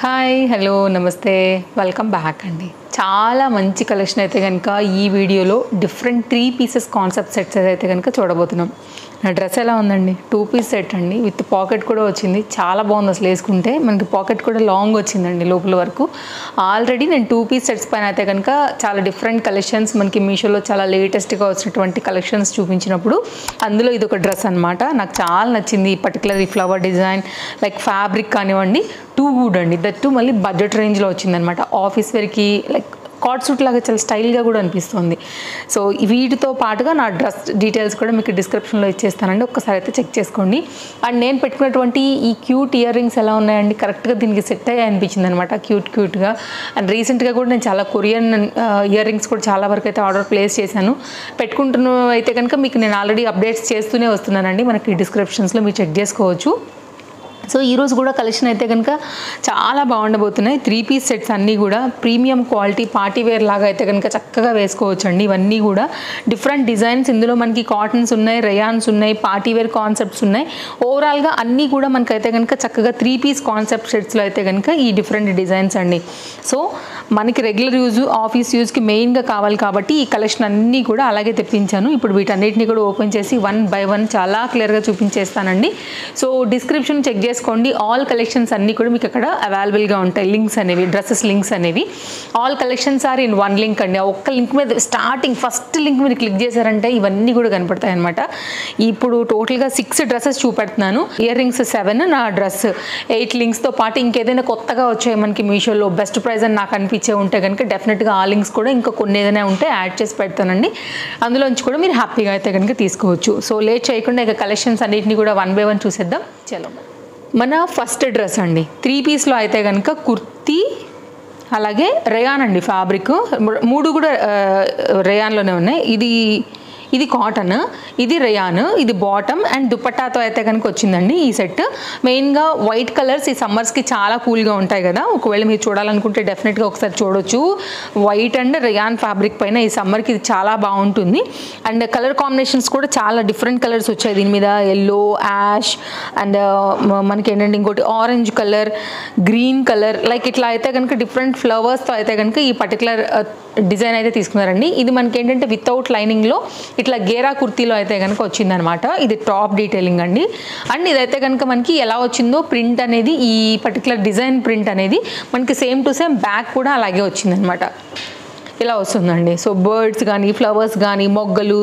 Hi hello నమస్తే welcome back అండి. చాలా మంచి కలెక్షన్ అయితే కనుక ఈ వీడియోలో డిఫరెంట్ 3 పీసెస్ కాన్సెప్ట్ సెట్స్ అయితే కనుక చూడబోతున్నాం. నా డ్రెస్ ఎలా ఉందండి, 2 పీస్ సెట్ అండి, విత్ పాకెట్ కూడా వచ్చింది. చాలా బాగుంది అసలు వేసుకుంటే. మనకి పాకెట్ కూడా లాంగ్ వచ్చిందండి లోపల వరకు. ఆల్రెడీ నేను 2 పీస్ సెట్స్ పైన అయితే కనుక చాలా డిఫరెంట్ కలెక్షన్స్ మనకి మీషోలో చాలా లేటెస్ట్గా వచ్చినటువంటి కలెక్షన్స్ చూపించినప్పుడు అందులో ఇది ఒక డ్రెస్ అనమాట. నాకు చాలా నచ్చింది ఈ పర్టికులర్ ఈ ఫ్లవర్ డిజైన్, లైక్ ఫ్యాబ్రిక్ కానివ్వండి, టూ గుడ్ అండి. దట్టు మళ్ళీ బడ్జెట్ రేంజ్లో వచ్చిందనమాట. ఆఫీస్ వేర్కి లైక్ కాట్ సూట్ లాగా చాలా స్టైల్గా కూడా అనిపిస్తుంది. సో వీటితో పాటుగా నా డ్రెస్ డీటెయిల్స్ కూడా మీకు డిస్క్రిప్షన్లో ఇచ్చేస్తానండి, ఒక్కసారి అయితే చెక్ చేసుకోండి. అండ్ నేను పెట్టుకున్నటువంటి ఈ క్యూట్ ఇయర్ రింగ్స్ ఎలా ఉన్నాయండి, కరెక్ట్గా దీనికి సెట్ అయ్యే అనిపించింది అనమాట, క్యూట్గా. అండ్ రీసెంట్గా కూడా నేను చాలా కొరియన్ ఇయర్ రింగ్స్ కూడా చాలా వరకు అయితే ఆర్డర్ ప్లేస్ చేశాను. పెట్టుకుంటున్న అయితే కనుక మీకు నేను ఆల్రెడీ అప్డేట్స్ చేస్తూనే వస్తున్నానండి, మనకి డిస్క్రిప్షన్స్లో మీరు చెక్ చేసుకోవచ్చు. సో ఈరోజు కూడా కలెక్షన్ అయితే కనుక చాలా బాగుండబోతున్నాయి. 3 పీస్ సెట్స్ అన్నీ కూడా ప్రీమియం క్వాలిటీ పార్టీ వేర్ లాగా అయితే కనుక చక్కగా వేసుకోవచ్చు అండి. ఇవన్నీ కూడా డిఫరెంట్ డిజైన్స్, ఇందులో మనకి కాటన్స్ ఉన్నాయి, రేయాన్స్ ఉన్నాయి, పార్టీ వేర్ కాన్సెప్ట్స్ ఉన్నాయి. ఓవరాల్గా అన్నీ కూడా మనకైతే కనుక చక్కగా 3 పీస్ కాన్సెప్ట్ సెట్స్లో అయితే కనుక ఈ డిఫరెంట్ డిజైన్స్ అండి. సో మనకి రెగ్యులర్ యూజ్, ఆఫీస్ యూజ్కి మెయిన్గా కావాలి కాబట్టి ఈ కలెక్షన్ అన్నీ కూడా అలాగే తెప్పించాను. ఇప్పుడు వీటన్నిటిని కూడా ఓపెన్ చేసి 1 బై 1 చాలా క్లియర్గా చూపించేస్తానండి. సో డిస్క్రిప్షన్ చెక్ చేసుకోండి. ఆల్ కలెక్షన్స్ అన్నీ కూడా మీకు అక్కడ అవైలబుల్గా ఉంటాయి. లింక్స్ అనేవి, డ్రెస్సెస్ లింక్స్ అనేవి, all collections are in 1 link అండి. ఆ ఒక్క లింక్ మీద స్టార్టింగ్ ఫస్ట్ లింక్ మీరు క్లిక్ చేశారంటే ఇవన్నీ కూడా కనపడతాయి అనమాట. ఇప్పుడు టోటల్గా 6 డ్రెస్సెస్ చూపెడుతున్నాను. ఇయర్ రింగ్స్ 7, నా డ్రెస్ 8 లింక్స్తో పాటు ఇంకేదైనా కొత్తగా వచ్చాయి మనకి మీషోలో బెస్ట్ ప్రైస్ అని నాకు అనిపించే ఉంటే కనుక డెఫినెట్గా ఆ లింక్స్ కూడా ఇంకా కొన్ని ఏదైనా ఉంటే యాడ్ చేసి పెడతానండి. అందులోంచి కూడా మీరు హ్యాపీగా అయితే కనుక తీసుకోవచ్చు. సో లేట్ చేయకుండా ఇక కలెక్షన్స్ అన్నింటినీ కూడా 1 బై 1 చూసేద్దాం. చలో, మన ఫస్ట్ డ్రెస్ అండి. 3 పీస్లో అయితే కనుక కుర్తీ, అలాగే రేయాన్ అండి. ఫ్యాబ్రిక్ 3 కూడా రేయాన్లోనే ఉన్నాయి. ఇది కాటన్, ఇది రేయాన్, ఇది బాటమ్ అండ్ దుపట్టాతో అయితే కనుక వచ్చిందండి ఈ సెట్. మెయిన్గా వైట్ కలర్స్ ఈ సమ్మర్స్కి చాలా కూల్గా ఉంటాయి కదా, ఒకవేళ మీరు చూడాలనుకుంటే డెఫినెట్గా ఒకసారి చూడొచ్చు. వైట్ అండ్ రేయాన్ ఫ్యాబ్రిక్ పైన ఈ సమ్మర్కి ఇది చాలా బాగుంటుంది. అండ్ కలర్ కాంబినేషన్స్ కూడా చాలా డిఫరెంట్ కలర్స్ వచ్చాయి దీని మీద. ఎల్లో, యాష్ అండ్ మనకి ఏంటంటే ఇంకోటి orange colour, green colour, like ఇట్లా అయితే కనుక డిఫరెంట్ ఫ్లవర్స్తో అయితే కనుక ఈ పర్టికులర్ డిజైన్ అయితే తీసుకున్నారండి. ఇది మనకి ఏంటంటే వితౌట్ లైనింగ్లో ఇట్లా గేరా కుర్తీలో అయితే కనుక వచ్చిందనమాట. ఇది టాప్ డీటెయిలింగ్ అండి. అండ్ ఇదైతే కనుక మనకి ఎలా వచ్చిందో ప్రింట్ అనేది, ఈ పర్టికులర్ డిజైన్ ప్రింట్ అనేది మనకి సేమ్ టు సేమ్ బ్యాక్ కూడా అలాగే వచ్చిందనమాట. ఇలా వస్తుందండి. సో బర్డ్స్ కానీ, ఫ్లవర్స్ కానీ, మొగ్గలు,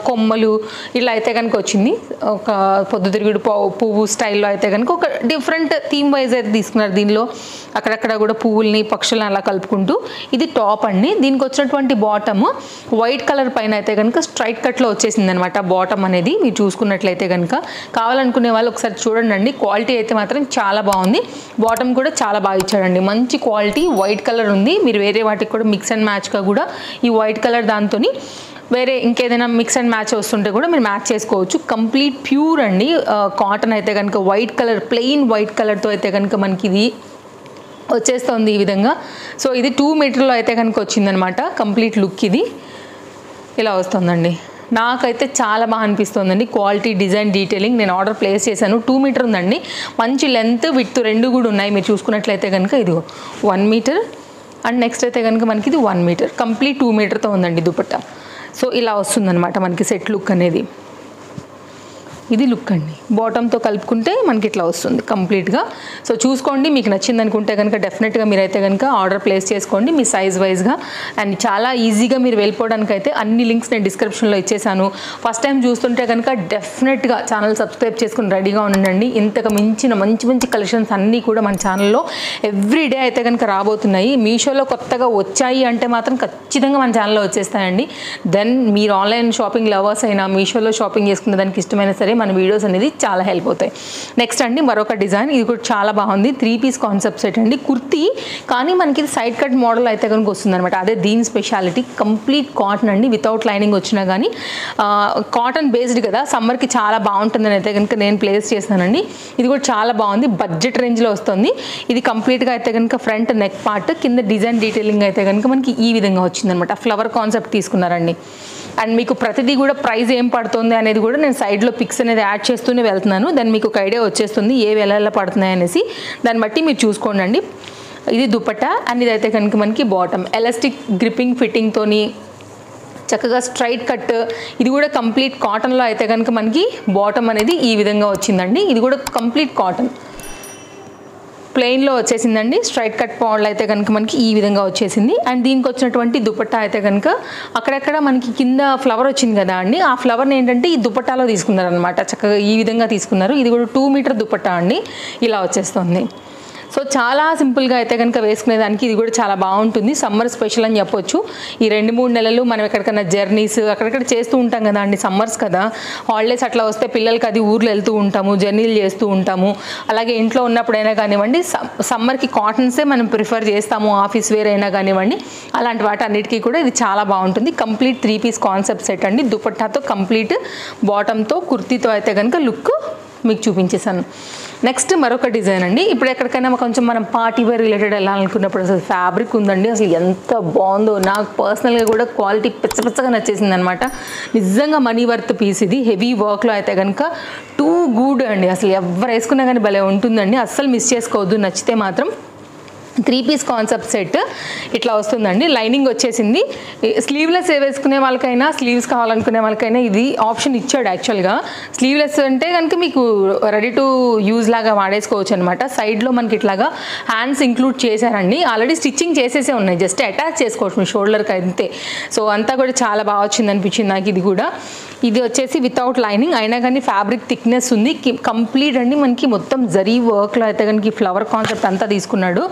కొమ్మలు ఇలా అయితే కనుక వచ్చింది. ఒక పొద్దుతిరుగుడు పువ్వు స్టైల్లో అయితే కనుక ఒక డిఫరెంట్ థీమ్ వైజ్ అయితే తీసుకున్నారు. దీనిలో అక్కడక్కడ కూడా పువ్వుల్ని, పక్షులను అలా కలుపుకుంటూ. ఇది టాప్ అండి. దీనికి వచ్చినటువంటి బాటమ్ వైట్ కలర్ పైన అయితే కనుక స్ట్రైట్ కట్లో వచ్చేసింది అనమాట బాటమ్ అనేది. మీరు చూసుకున్నట్లయితే కనుక కావాలనుకునే వాళ్ళు ఒకసారి చూడండి. క్వాలిటీ అయితే మాత్రం చాలా బాగుంది. బాటమ్ కూడా చాలా బాగా ఇచ్చాడండి, మంచి క్వాలిటీ. వైట్ కలర్ ఉంది. మీరు వేరే వాటికి కూడా మిక్స్ అండ్ మ్యాచ్గా కూడా ఈ వైట్ కలర్ దాంతో వేరే ఇంకేదైనా మిక్స్ అండ్ మ్యాచ్ వస్తుంటే కూడా మీరు మ్యాచ్ చేసుకోవచ్చు. కంప్లీట్ ప్యూర్ అండి. కాటన్ అయితే కనుక వైట్ కలర్, ప్లెయిన్ వైట్ కలర్తో అయితే కనుక మనకి ఇది వచ్చేస్తుంది ఈ విధంగా. సో ఇది 2 మీటర్లో అయితే కనుక వచ్చిందనమాట. కంప్లీట్ లుక్ ఇది ఇలా వస్తుందండి. నాకైతే చాలా బాగా అనిపిస్తుందండి. Quality, design, detailing. నేను ఆర్డర్ ప్లేస్ చేశాను. 2 మీటర్ ఉందండి. మంచి లెంత్, విడ్త్ రెండు కూడా ఉన్నాయి. మీరు చూసుకున్నట్లయితే కనుక ఇది 1 మీటర్ అండ్ నెక్స్ట్ అయితే కనుక మనకి ఇది 1 మీటర్. కంప్లీట్ 2 మీటర్తో ఉందండి దుపట్టా. సో ఇలా వస్తుందన్నమాట మనకి సెట్ లుక్ అనేది. ఇది లుక్ అండి. బాటంతో కలుపుకుంటే మనకి ఇట్లా వస్తుంది కంప్లీట్గా. సో చూసుకోండి, మీకు నచ్చింది అనుకుంటే కనుక డెఫినెట్గా మీరైతే కనుక ఆర్డర్ ప్లేస్ చేసుకోండి మీ సైజ్ వైజ్గా. అండ్ చాలా ఈజీగా మీరు వెళ్ళిపోవడానికి అయితే అన్ని లింక్స్ నేను డిస్క్రిప్షన్లో ఇచ్చేసాను. ఫస్ట్ టైం చూస్తుంటే కనుక డెఫినెట్గా ఛానల్ సబ్స్క్రైబ్ చేసుకుని రెడీగా ఉండండి. ఇంతకు మించిన మంచి మంచి కలెక్షన్స్ అన్నీ కూడా మన ఛానల్లో ఎవ్రీడే అయితే కనుక రాబోతున్నాయి. మీషోలో కొత్తగా వచ్చాయి అంటే మాత్రం ఖచ్చితంగా మన ఛానల్లో వచ్చేస్తాయండి. దెన్ మీరు ఆన్లైన్ షాపింగ్ లవర్స్ అయినా, మీషోలో షాపింగ్ చేసుకునే దానికి ఇష్టమైన సరే మన వీడియోస్ అనేది చాలా హెల్ప్ అవుతాయి. నెక్స్ట్ అండి మరొక డిజైన్. ఇది కూడా చాలా బాగుంది. 3 పీస్ కాన్సెప్ట్ సెట్ అండి. కుర్తీ కానీ మనకి ఇది సైడ్ కట్ మోడల్ అయితే కనుక వస్తుంది అనమాట. అదే దీని స్పెషాలిటీ. కంప్లీట్ కాటన్ అండి, వితౌట్ లైనింగ్ వచ్చినా కానీ కాటన్ బేస్డ్ కదా, సమ్మర్కి చాలా బాగుంటుందని అయితే కనుక నేను ప్లేస్ చేస్తానండి. ఇది కూడా చాలా బాగుంది. బడ్జెట్ రేంజ్లో వస్తుంది. ఇది కంప్లీట్గా అయితే కనుక ఫ్రంట్ నెక్ పార్ట్, కింద డిజైన్ డీటెయిలింగ్ అయితే కనుక మనకి ఈ విధంగా వచ్చిందనమాట. ఫ్లవర్ కాన్సెప్ట్ తీసుకున్నారండి. అండ్ మీకు ప్రతిదీ కూడా ప్రైస్ ఏం పడుతుంది అనేది కూడా నేను సైడ్లో పిక్స్ అనేది యాడ్ చేస్తూనే వెళ్తున్నాను. దాన్ని మీకు ఒక ఐడియా వచ్చేస్తుంది ఏవి ఎలా పడుతున్నాయి అనేసి. దాన్ని బట్టి మీరు చూసుకోండి. ఇది దుపట్టా అండ్ ఇదైతే కనుక మనకి బాటమ్ ఎలాస్టిక్ గ్రిప్పింగ్ ఫిట్టింగ్తోని చక్కగా స్ట్రైట్ కట్. ఇది కూడా కంప్లీట్ కాటన్లో అయితే కనుక మనకి బాటమ్ అనేది ఈ విధంగా వచ్చిందండి. ఇది కూడా కంప్లీట్ కాటన్ ప్లెయిన్లో వచ్చేసిందండి. స్ట్రైట్ కట్ పాళ్ళు అయితే కనుక మనకి ఈ విధంగా వచ్చేసింది. అండ్ దీనికి వచ్చినటువంటి దుపట్టా అయితే కనుక అక్కడక్కడ మనకి కింద ఫ్లవర్ వచ్చింది కదా అండి, ఆ ఫ్లవర్ని ఏంటంటే ఈ దుపట్టాలో తీసుకున్నారు అనమాట. చక్కగా ఈ విధంగా తీసుకున్నారు. ఇది కూడా 2 మీటర్ దుపట్టా అండి, ఇలా వచ్చేస్తుంది. సో చాలా సింపుల్గా అయితే కనుక వేసుకునేదానికి ఇది కూడా చాలా బాగుంటుంది. సమ్మర్ స్పెషల్ అని చెప్పొచ్చు. ఈ 2-3 నెలలు మనం ఎక్కడికైనా జర్నీస్ అక్కడక్కడ చేస్తూ ఉంటాం కదా అండి, సమ్మర్స్ కదా, హాలిడేస్ అట్లా వస్తే పిల్లలకి అది ఊర్లో వెళ్తూ ఉంటాము, జర్నీలు చేస్తూ ఉంటాము. అలాగే ఇంట్లో ఉన్నప్పుడైనా కానివ్వండి సమ్మర్కి కాటన్సే మనం ప్రిఫర్ చేస్తాము, ఆఫీస్ వేర్ అయినా కానివ్వండి, అలాంటి వాటి అన్నిటికీ కూడా ఇది చాలా బాగుంటుంది. కంప్లీట్ 3 పీస్ కాన్సెప్ట్ సెట్ అండి. దుపట్టాతో కంప్లీట్ బాటంతో కుర్తీతో అయితే కనుక లుక్ మీకు చూపించేసాను. నెక్స్ట్ మరొక డిజైన్ అండి. ఇప్పుడు ఎక్కడికైనా కొంచెం మనం పార్టీ వేర్ రిలేటెడ్ వెళ్ళాలనుకున్నప్పుడు అసలు ఫ్యాబ్రిక్ ఉందండి, అసలు ఎంత బాగుందో. నాకు పర్సనల్గా కూడా క్వాలిటీ పిచ్చగా నచ్చేసింది అనమాట. నిజంగా మనీ వర్త్ పీస్ ఇది. హెవీ వర్క్లో అయితే కనుక టూ గుడ్ అండి. అసలు ఎవరు వేసుకున్నా కానీ భలే ఉంటుందండి, అస్సలు మిస్ చేసుకోవద్దు. నచ్చితే మాత్రం 3 పీస్ కాన్సెప్ట్ సెట్ ఇట్లా వస్తుందండి. లైనింగ్ వచ్చేసింది. స్లీవ్లెస్ వేసుకునే వాళ్ళకైనా స్లీవ్స్ కావాలనుకునే వాళ్ళకైనా ఇది ఆప్షన్ ఇచ్చాడు. యాక్చువల్గా స్లీవ్లెస్ అంటే కనుక మీకు రెడీ టు యూజ్ లాగా వాడేసుకోవచ్చు అనమాట. సైడ్లో మనకి ఇట్లాగా హ్యాండ్స్ ఇంక్లూడ్ చేశారండి. ఆల్రెడీ స్టిచ్చింగ్ చేసేసే ఉన్నాయి, జస్ట్ అటాచ్ చేసుకోవచ్చు మీ షోల్డర్కి అంతే. సో అంతా కూడా చాలా బాగా వచ్చింది అనిపించింది నాకు. ఇది కూడా ఇది వచ్చేసి వితౌట్ లైనింగ్ అయినా కానీ ఫ్యాబ్రిక్ థిక్నెస్ ఉంది. కంప్లీట్ అండి మనకి మొత్తం జరీ వర్క్లో అయితే కనుక ఫ్లవర్ కాన్సెప్ట్ అంతా తీసుకున్నాడు.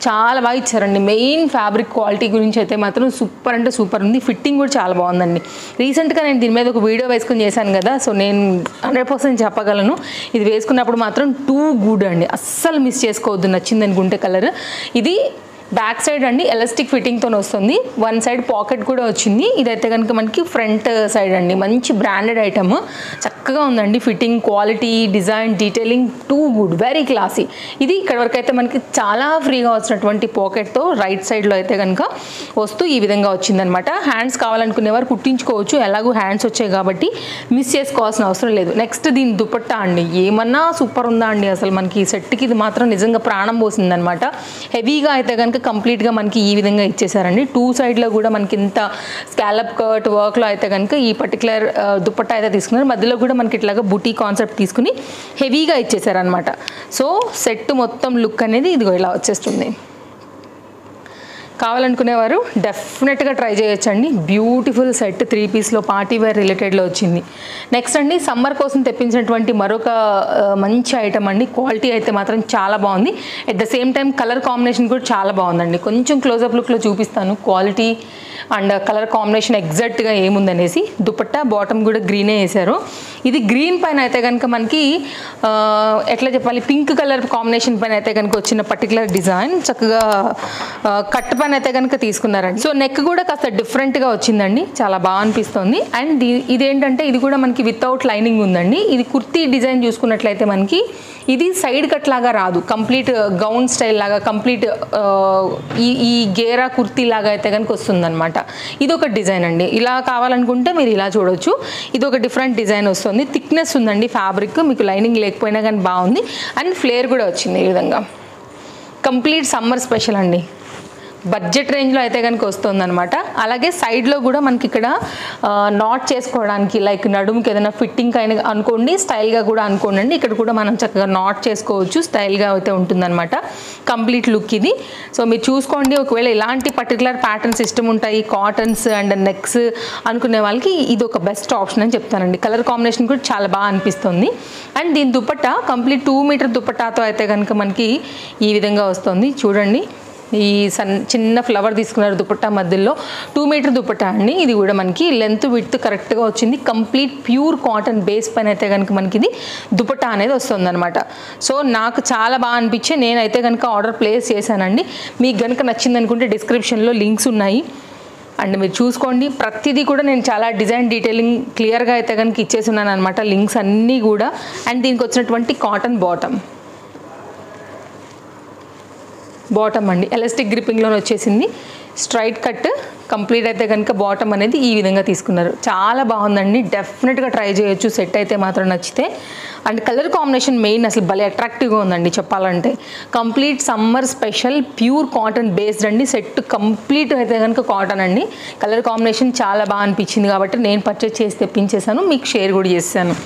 చాలా బాగా ఇచ్చారండి. మెయిన్ ఫ్యాబ్రిక్ క్వాలిటీ గురించి అయితే మాత్రం సూపర్ అంటే సూపర్ ఉంది. ఫిట్టింగ్ కూడా చాలా బాగుందండి. రీసెంట్గా నేను దీని మీద ఒక వీడియో వేసుకుని చేశాను కదా, సో నేను 100% చెప్పగలను. ఇది వేసుకున్నప్పుడు మాత్రం టూ గుడ్ అండి, అస్సలు మిస్ చేసుకోవద్దు. నచ్చింది అనుకుంటే కలర్. ఇది బ్యాక్ సైడ్ అండి ఎలాస్టిక్ ఫిట్టింగ్తో వస్తుంది. 1 సైడ్ పాకెట్ కూడా వచ్చింది. ఇదైతే కనుక మనకి ఫ్రంట్ సైడ్ అండి. మంచి బ్రాండెడ్ ఐటమ్, చక్కగా ఉందండి. Fitting quality design detailing too good, very classy. ఇది ఇక్కడ వరకు అయితే మనకి చాలా ఫ్రీగా వచ్చినటువంటి పాకెట్తో రైట్ సైడ్లో అయితే కనుక వస్తూ ఈ విధంగా వచ్చిందనమాట. హ్యాండ్స్ కావాలనుకునేవారు కుట్టించుకోవచ్చు, ఎలాగూ హ్యాండ్స్ వచ్చాయి కాబట్టి మిస్ చేసుకోవాల్సిన అవసరం లేదు. నెక్స్ట్ దీని దుపట్టా అండి, ఏమన్నా సూపర్ ఉందా అండి. అసలు మనకి ఈ సెట్కి ఇది మాత్రం నిజంగా ప్రాణం పోసిందనమాట. హెవీగా అయితే కనుక కంప్లీట్గా మనకి ఈ విధంగా ఇచ్చేసారండి. 2 సైడ్లో కూడా మనకి ఇంత స్కాలప్ కట్ వర్క్లో అయితే కనుక ఈ పర్టికులర్ దుపట్టా అయితే తీసుకున్నారు. మధ్యలో కూడా మనకి ఇట్లాగా బుటీ కాన్సెప్ట్ తీసుకుని హెవీగా ఇచ్చేసారనమాట. సో సెట్ మొత్తం లుక్ అనేది ఇదిగో ఇలా వచ్చేస్తుంది. కావాలనుకునేవారు డెఫినెట్గా ట్రై చేయొచ్చండి. బ్యూటిఫుల్ సెట్ 3 పీస్లో పార్టీ వేర్ రిలేటెడ్లో వచ్చింది. నెక్స్ట్ అండి సమ్మర్ కోసం తెప్పించినటువంటి మరొక మంచి ఐటమ్ అండి. క్వాలిటీ అయితే మాత్రం చాలా బాగుంది. At the same time colour combination కూడా చాలా బాగుందండి. కొంచెం క్లోజప్ లుక్లో చూపిస్తాను క్వాలిటీ అండ్ కలర్ కాంబినేషన్ ఎగ్జాక్ట్గా ఏముందనేసి. దుపట్టా బాటమ్ కూడా గ్రీనే వేశారు. ఇది గ్రీన్ పైన అయితే కనుక మనకి ఎట్లా చెప్పాలి, పింక్ కలర్ కాంబినేషన్ పైన అయితే కనుక వచ్చిన పర్టికులర్ డిజైన్ చక్కగా కట్ పైన అయితే కనుక తీసుకున్నారండి. సో నెక్ కూడా కాస్త డిఫరెంట్గా వచ్చిందండి, చాలా బాగా అనిపిస్తుంది. అండ్ ఇదేంటంటే ఇది కూడా మనకి వితౌట్ లైనింగ్ ఉందండి. ఇది కుర్తీ డిజైన్ చూసుకున్నట్లయితే మనకి ఇది సైడ్ కట్ లాగా రాదు, కంప్లీట్ గౌన్ స్టైల్ లాగా కంప్లీట్ ఈ గేరా కుర్తీ లాగా అయితే కనుక వస్తుందన్నమాట. ఇది ఒక డిజైన్ అండి. ఇలా కావాలనుకుంటే మీరు ఇలా చూడొచ్చు. ఇది ఒక డిఫరెంట్ డిజైన్ వస్తుంది. థిక్నెస్ ఉందండి ఫ్యాబ్రిక్, మీకు లైనింగ్ లేకపోయినా కానీ బాగుంది. అండ్ ఫ్లేర్ కూడా వచ్చింది ఈ విధంగా. కంప్లీట్ సమ్మర్ స్పెషల్ అండి. బడ్జెట్ రేంజ్లో అయితే కనుక వస్తుందన్నమాట. అలాగే సైడ్లో కూడా మనకి ఇక్కడ నాట్ చేసుకోవడానికి లైక్ నడుముకి ఏదైనా ఫిట్టింగ్ అయినా అనుకోండి, స్టైల్గా కూడా అనుకోండి. ఇక్కడ కూడా మనం చక్కగా నాట్ చేసుకోవచ్చు, స్టైల్గా అయితే ఉంటుందన్నమాట. కంప్లీట్ లుక్ ఇది. సో మీరు చూసుకోండి, ఒకవేళ ఇలాంటి పర్టికులర్ ప్యాటర్న్స్ ఇష్టం ఉంటాయి, కాటన్స్ అండ్ నెక్స్ అనుకునే వాళ్ళకి ఇది ఒక బెస్ట్ ఆప్షన్ అని చెప్తానండి. కలర్ కాంబినేషన్ కూడా చాలా బాగా అనిపిస్తుంది. అండ్ దీని దుపట్టా కంప్లీట్ 2 మీటర్ దుపట్టాతో అయితే కనుక మనకి ఈ విధంగా వస్తుంది. చూడండి, ఈ చిన్న ఫ్లవర్ తీసుకున్నారు దుపట్టా మధ్యలో. 2 మీటర్ దుపట్టా అండి. ఇది కూడా మనకి లెంత్ విడ్త్ కరెక్ట్గా వచ్చింది. కంప్లీట్ ప్యూర్ కాటన్ బేస్ పైన అయితే కనుక మనకి ఇది దుపట్టా అనేది వస్తుంది అనమాట. సో నాకు చాలా బాగా అనిపించి నేనైతే కనుక ఆర్డర్ ప్లేస్ చేశానండి. మీకు కనుక నచ్చింది అనుకుంటే డిస్క్రిప్షన్లో లింక్స్ ఉన్నాయి అండ్ మీరు చూసుకోండి. ప్రతిదీ కూడా నేను చాలా డిజైన్ డీటెయిలింగ్ క్లియర్గా అయితే కనుక ఇచ్చేస్తున్నాను అనమాట, లింక్స్ అన్నీ కూడా. అండ్ దీనికి వచ్చినటువంటి కాటన్ బాటమ్ అండి ఎలాస్టిక్ గ్రిప్పింగ్లో వచ్చేసింది. స్ట్రైట్ కట్ కంప్లీట్ అయితే కనుక బాటమ్ అనేది ఈ విధంగా తీసుకున్నారు. చాలా బాగుందండి, డెఫినెట్గా ట్రై చేయొచ్చు సెట్ అయితే మాత్రం నచ్చితే. అండ్ కలర్ కాంబినేషన్ మెయిన్ అసలు భలే అట్రాక్టివ్గా ఉందండి చెప్పాలంటే. Complete summer special pure cotton based అండి సెట్, కంప్లీట్ అయితే కనుక కాటన్ అండి. కలర్ కాంబినేషన్ చాలా బాగా అనిపించింది కాబట్టి నేను పర్చేస్ చేసి తెప్పించేసాను, మీకు షేర్ కూడా చేశాను.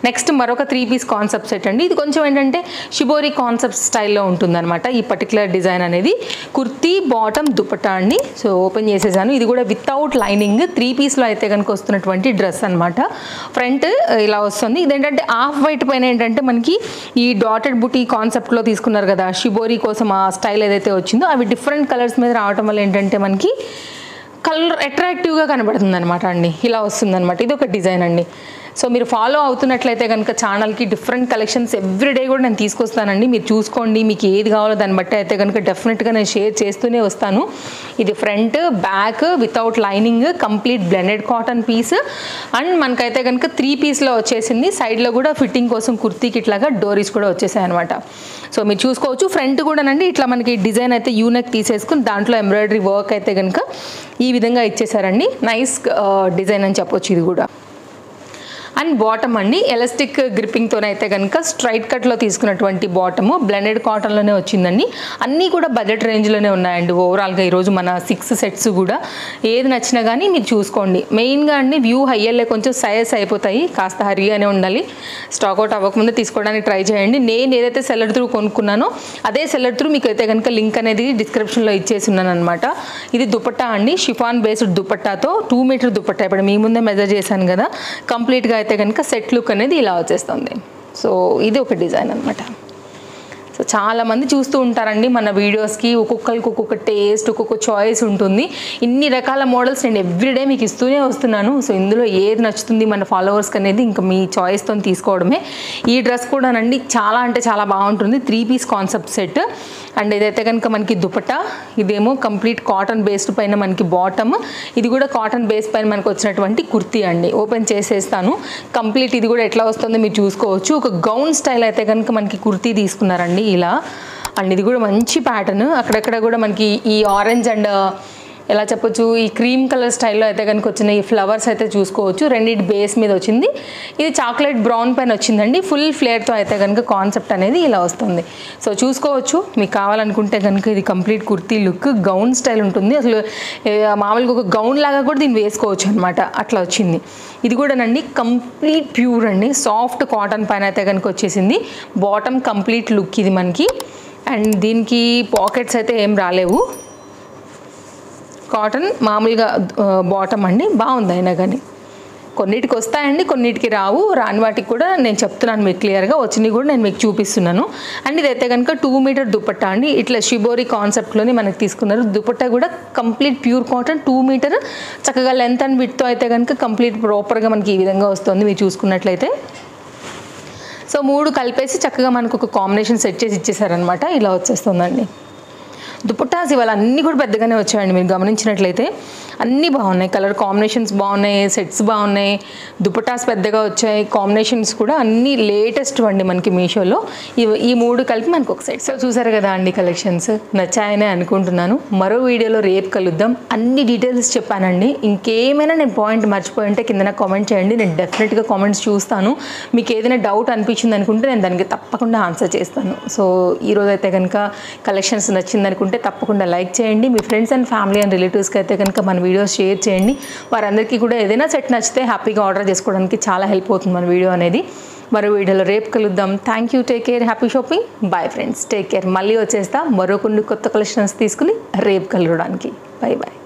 నెక్స్ట్ మరొక 3 పీస్ కాన్సెప్ట్ సెట్ అండి. ఇది కొంచెం ఏంటంటే షిబోరి కాన్సెప్ట్ స్టైల్లో ఉంటుందన్నమాట ఈ పర్టికులర్ డిజైన్ అనేది. కుర్తీ బాటమ్ దుపట్టా అండి. సో ఓపెన్ చేసేసాను. ఇది కూడా వితౌట్ లైనింగ్ 3 పీస్లో అయితే కనుక వస్తున్నటువంటి డ్రెస్ అనమాట. ఫ్రంట్ ఇలా వస్తుంది. ఇదేంటంటే ఆఫ్ వైట్ పైన ఏంటంటే మనకి ఈ డాటెడ్ బుటీ కాన్సెప్ట్లో తీసుకున్నారు కదా షిబోరి కోసం, ఆ స్టైల్ ఏదైతే వచ్చిందో అవి డిఫరెంట్ కలర్స్ మీద రావటం వల్ల ఏంటంటే మనకి కలర్ అట్రాక్టివ్గా కనబడుతుంది అనమాట అండి. ఇలా వస్తుందన్నమాట. ఇది ఒక డిజైన్ అండి. సో మీరు ఫాలో అవుతున్నట్లయితే కనుక ఛానల్కి డిఫరెంట్ కలెక్షన్స్ ఎవ్రీడే కూడా నేను తీసుకొస్తానండి. మీరు చూసుకోండి, మీకు ఏది కావాలో దాన్ని బట్టి అయితే కనుక డెఫినెట్గా నేను షేర్ చేస్తూనే వస్తాను. ఇది front back without lining complete blended cotton piece. And మనకైతే కనుక 3 పీస్లో వచ్చేసింది. సైడ్లో కూడా ఫిట్టింగ్ కోసం కుర్తీకి ఇట్లాగా డోరీస్ కూడా వచ్చేసాయి అనమాట. సో మీరు చూసుకోవచ్చు. ఫ్రంట్ కూడానండి ఇట్లా మనకి డిజైన్ అయితే యూనెక్ తీసేసుకుని దాంట్లో ఎంబ్రాయిడరీ వర్క్ అయితే కనుక ఈ విధంగా ఇచ్చేసారండి. నైస్ డిజైన్ అని చెప్పొచ్చు ఇది కూడా. అండ్ బాటమ్ అండి ఎలాస్టిక్ గ్రిప్పింగ్తో అయితే కనుక స్ట్రైట్ కట్లో తీసుకున్నటువంటి బాటము బ్లెండెడ్ కాటన్లోనే వచ్చిందండి. అన్నీ కూడా బడ్జెట్ రేంజ్లోనే ఉన్నాయండి. ఓవరాల్గా ఈరోజు మన 6 సెట్స్ కూడా ఏది నచ్చినా కానీ మీరు చూసుకోండి. మెయిన్గా అండి వ్యూ హైయర్లే కొంచెం సైజ్ అయిపోతాయి, కాస్త హరిగానే ఉండాలి. స్టాక్అవుట్ అవ్వకముందే తీసుకోవడానికి ట్రై చేయండి. నేను ఏదైతే సెల్లర్ త్రూ కొనుక్కున్నానో అదే సెల్లర్ త్రూ మీకు అయితే కనుక లింక్ అనేది డిస్క్రిప్షన్లో ఇచ్చేసి ఉన్నాను అనమాట. ఇది దుపట్టా అండి, షిఫాన్ బేస్డ్ దుపట్టాతో 2 మీటర్ దుపట్టా. ఇప్పుడు మీ ముందే మెజర్ చేశాను కదా, కంప్లీట్గా అయితే కనుక సెట్ లుక్ అనేది ఇలా వచ్చేస్తుంది. సో ఇది ఒక డిజైన్ అనమాట. సో చాలామంది చూస్తూ ఉంటారండి మన వీడియోస్కి, ఒక్కొక్కరికి ఒక్కొక్క టేస్ట్ ఒక్కొక్క చాయిస్ ఉంటుంది. ఇన్ని రకాల మోడల్స్ నేను ఎవ్రీడే మీకు ఇస్తూనే వస్తున్నాను. సో ఇందులో ఏది నచ్చుతుంది మన ఫాలోవర్స్కి అనేది ఇంకా మీ చాయిస్తో తీసుకోవడమే. ఈ డ్రెస్ కూడానండి చాలా అంటే చాలా బాగుంటుంది. 3 పీస్ కాన్సెప్ట్ సెట్. అండ్ ఇదైతే కనుక మనకి దుపట్టా, ఇదేమో కంప్లీట్ కాటన్ బేస్డ్ పైన మనకి బాటమ్, ఇది కూడా కాటన్ బేస్ పైన మనకు వచ్చినటువంటి కుర్తీ అండి. ఓపెన్ చేసేస్తాను. కంప్లీట్ ఇది కూడా ఎట్లా వస్తుందో మీరు చూసుకోవచ్చు. ఒక గౌన్ స్టైల్ అయితే కనుక మనకి కుర్తీ తీసుకున్నారండి ఇలా. అండ్ ఇది కూడా మంచి ప్యాటర్న్. అక్కడక్కడ కూడా మనకి ఈ ఆరెంజ్ అండ్ ఎలా చెప్పొచ్చు ఈ క్రీమ్ కలర్ స్టైల్లో అయితే కనుక వచ్చిన ఈ ఫ్లవర్స్ అయితే చూసుకోవచ్చు. రెండింటి బేస్ మీద వచ్చింది. ఇది చాక్లెట్ బ్రౌన్ పైన వచ్చిందండి. ఫుల్ ఫ్లేర్తో అయితే కనుక కాన్సెప్ట్ అనేది ఇలా వస్తుంది. సో చూసుకోవచ్చు. మీకు కావాలనుకుంటే కనుక ఇది complete kurti look gown style ఉంటుంది. అసలు మామూలుగా ఒక గౌన్ లాగా కూడా దీన్ని వేసుకోవచ్చు అనమాట, అట్లా వచ్చింది. ఇది కూడానండి కంప్లీట్ ప్యూర్ అండి, సాఫ్ట్ కాటన్ పైన అయితే కనుక వచ్చేసింది. బాటమ్ కంప్లీట్ లుక్ ఇది మనకి. అండ్ దీనికి పాకెట్స్ అయితే ఏం రాలేవు, కాటన్ మామూలుగా బాటమ్ అండి. బాగుంది అయినా కానీ. కొన్నిటికి వస్తాయండి, కొన్నిటికి రావు. రాని వాటికి కూడా నేను చెప్తున్నాను మీకు క్లియర్గా, వచ్చినవి కూడా నేను మీకు చూపిస్తున్నాను. అండ్ ఇదైతే కనుక 2 మీటర్ దుపట్టా అండి. ఇట్లా షిబోరి కాన్సెప్ట్లోనే మనకి తీసుకున్నారు. దుపట్టా కూడా కంప్లీట్ ప్యూర్ కాటన్ 2 మీటర్, చక్కగా లెంత్ అండ్ విడ్త్తో అయితే కనుక కంప్లీట్ ప్రాపర్గా మనకి ఈ విధంగా వస్తుంది మీరు చూసుకున్నట్లయితే. సో 3 కలిపేసి చక్కగా మనకు ఒక కాంబినేషన్ సెట్ చేసి ఇచ్చేసారనమాట. ఇలా వచ్చేస్తుందండి. దుపట్టాస్ ఇవాళ అన్నీ కూడా పెద్దగానే వచ్చాయండి. మీరు గమనించినట్లయితే అన్నీ బాగున్నాయి, కలర్ కాంబినేషన్స్ బాగున్నాయి, సెట్స్ బాగున్నాయి, దుపట్టాస్ పెద్దగా వచ్చాయి, కాంబినేషన్స్ కూడా అన్నీ లేటెస్ట్ అండి మనకి మీషోలో. ఈ 3 కలిపి మనకు ఒక సెట్. సో చూసారు కదా అండి, కలెక్షన్స్ నచ్చాయనే అనుకుంటున్నాను. మరో వీడియోలో రేపు కలుద్దాం. అన్ని డీటెయిల్స్ చెప్పానండి. ఇంకేమైనా నేను పాయింట్ మర్చిపోయి ఉంటే కింద కామెంట్ చేయండి. నేను డెఫినెట్గా కామెంట్స్ చూస్తాను. మీకు ఏదైనా డౌట్ అనిపించింది అనుకుంటే నేను దానికి తప్పకుండా ఆన్సర్ చేస్తాను. సో ఈరోజు అయితే కనుక కలెక్షన్స్ నచ్చింది అనుకుంటే తప్పకుండా లైక్ చేయండి. మీ ఫ్రెండ్స్ అండ్ ఫ్యామిలీ అండ్ రిలేటివ్స్కి అయితే కనుక మన వీడియోస్ షేర్ చేయండి. వారందరికీ కూడా ఏదైనా సెట్ నచ్చితే హ్యాపీగా ఆర్డర్ చేసుకోవడానికి చాలా హెల్ప్ అవుతుంది మన వీడియో అనేది. మరో వీడియోలో రేపు కలుద్దాం. Thank you, take care, happy shopping, bye friends, take care. మళ్ళీ వచ్చేస్తా మరో కొన్ని కొత్త కలెక్షన్స్ తీసుకుని రేపు కలవడానికి. Bye bye.